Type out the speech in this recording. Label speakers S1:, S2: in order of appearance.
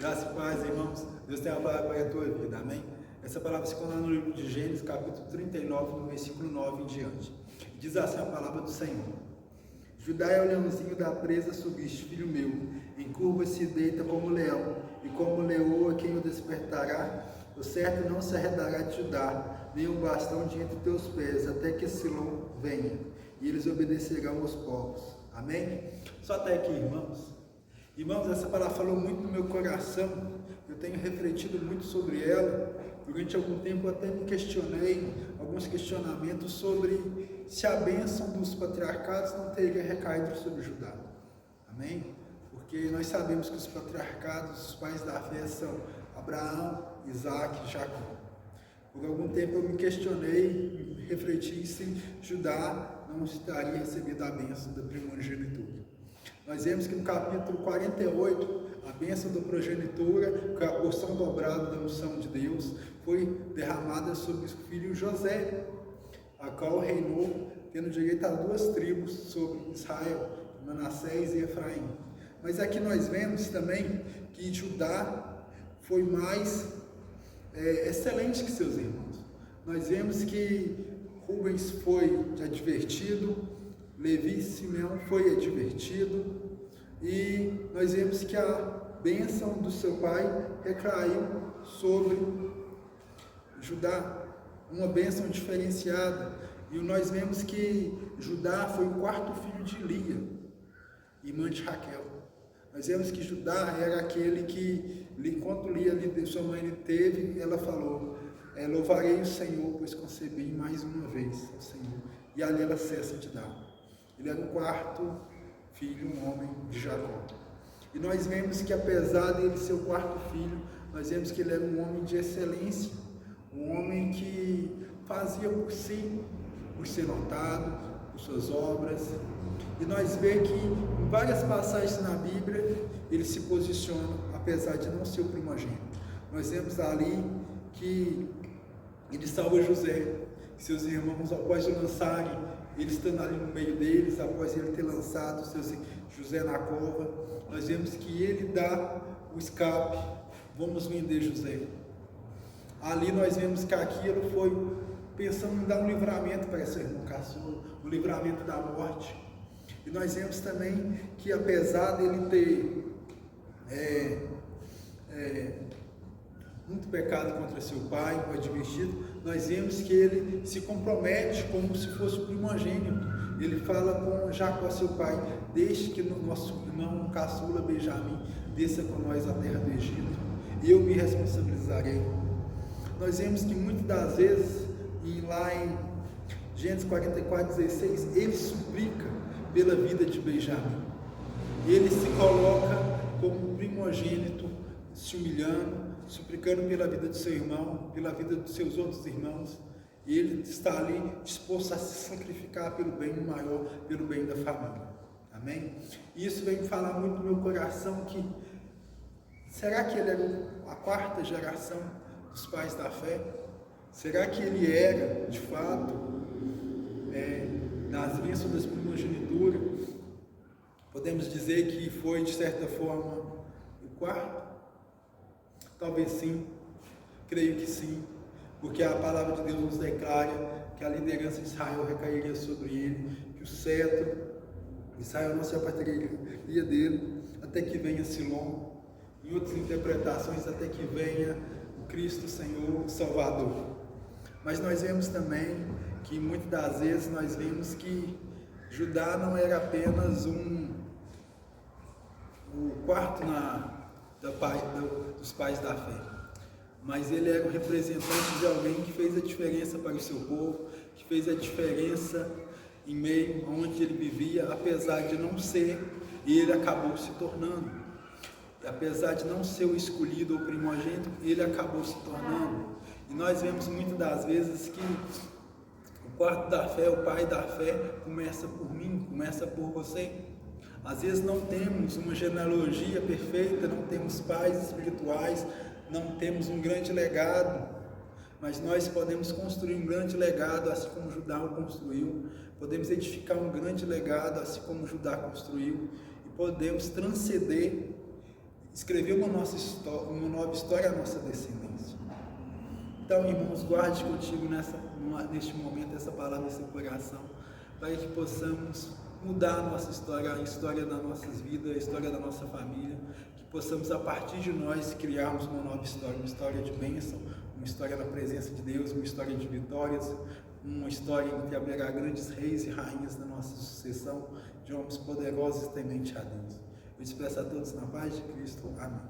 S1: Graça e paz, irmãos. Deus tem a palavra para a tua vida, amém? Essa palavra se encontra no livro de Gênesis, capítulo 39, no versículo 9 em diante. Diz assim a palavra do Senhor: Judá é o leãozinho da presa subiste, filho meu, encurva se deita como leão, e como leoa quem o despertará? O certo não se arredará de Judá, nem o bastão de entre teus pés, até que Silom venha, e eles obedecerão aos povos. Amém? Só até aqui, irmãos. Irmãos, essa palavra falou muito no meu coração, eu tenho refletido muito sobre ela. Durante algum tempo eu até me questionei, alguns questionamentos sobre se a bênção dos patriarcados não teria recaído sobre Judá. Amém? Porque nós sabemos que os patriarcados, os pais da fé, são Abraão, Isaac e Jacó. Por algum tempo eu me questionei, me refleti se Judá não estaria recebendo a bênção da primogenitura. Nós vemos que no capítulo 48, a bênção da progenitura, que é a porção dobrada da unção de Deus, foi derramada sobre o filho José, a qual reinou, tendo direito a duas tribos sobre Israel, Manassés e Efraim. Mas aqui nós vemos também que Judá foi mais excelente que seus irmãos. Nós vemos que Rubens foi advertido, Levi e Simeão foi advertido, e nós vemos que a bênção do seu pai recaiu sobre Judá, uma bênção diferenciada. E nós vemos que Judá foi o quarto filho de Lia, irmã de Raquel. Nós vemos que Judá era aquele que, enquanto Lia, sua mãe, lhe teve, ela falou: louvarei o Senhor, pois concebi mais uma vez ao Senhor. E ali ela cessa de dar. Ele era o quarto filho, um homem de Jacó. E nós vemos que, apesar dele ser o quarto filho, nós vemos que ele era um homem de excelência, um homem que fazia por si, por ser notado, por suas obras. E nós vemos que em várias passagens na Bíblia ele se posiciona, apesar de não ser o primogênito. Nós vemos ali que ele salva José, seus irmãos, após o lançarem, ele estando ali no meio deles, após ele ter lançado José na cova, nós vemos que ele dá o escape: vamos vender José. Ali nós vemos que aquilo foi pensando em dar um livramento para esse irmão caçula, o livramento da morte. E nós vemos também que, apesar dele ter muito pecado contra seu pai, foi advertido, nós vemos que ele se compromete como se fosse o primogênito. Ele fala com Jacó, seu pai: deixe que o nosso irmão caçula Benjamim desça com nós à terra do Egito, e eu me responsabilizarei. Nós vemos que muitas das vezes, lá em Gênesis 44:16, ele suplica pela vida de Benjamim. Ele se coloca como primogênito, se humilhando, suplicando pela vida do seu irmão, pela vida dos seus outros irmãos, e ele está ali disposto a se sacrificar pelo bem maior, pelo bem da família. Amém? E isso vem me falar muito no meu coração que, será que ele era a quarta geração dos pais da fé? Será que ele era, de fato, nas bênçãos das primogenitura? Podemos dizer que foi, de certa forma, o quarto? Talvez sim, creio que sim, porque a palavra de Deus nos declara que a liderança de Israel recairia sobre ele, que o cetro de Israel não se apartaria dele, até que venha Silom. Em outras interpretações, até que venha o Cristo Senhor, o Salvador. Mas nós vemos também que muitas das vezes nós vemos que Judá não era apenas o quarto dos pais da fé, mas ele era o representante de alguém que fez a diferença para o seu povo, que fez a diferença em meio onde ele vivia, apesar de não ser, e ele acabou se tornando. E apesar de não ser o escolhido ou primogênito, ele acabou se tornando. E nós vemos muitas das vezes que o quarto da fé, o pai da fé, começa por mim, começa por você. Às vezes não temos uma genealogia perfeita, não temos pais espirituais, não temos um grande legado, mas nós podemos construir um grande legado, assim como Judá o construiu. Podemos edificar um grande legado, assim como Judá construiu, e podemos transcender escrever uma nova história à nossa descendência. Então, irmãos, guarde contigo neste momento essa palavra, esse coração, para que possamos mudar a nossa história, a história das nossas vidas, a história da nossa família, que possamos, a partir de nós, criarmos uma nova história, uma história de bênção, uma história da presença de Deus, uma história de vitórias, uma história em que haverá grandes reis e rainhas da nossa sucessão, de homens poderosos e temente a Deus. Eu te peço a todos na paz de Cristo. Amém.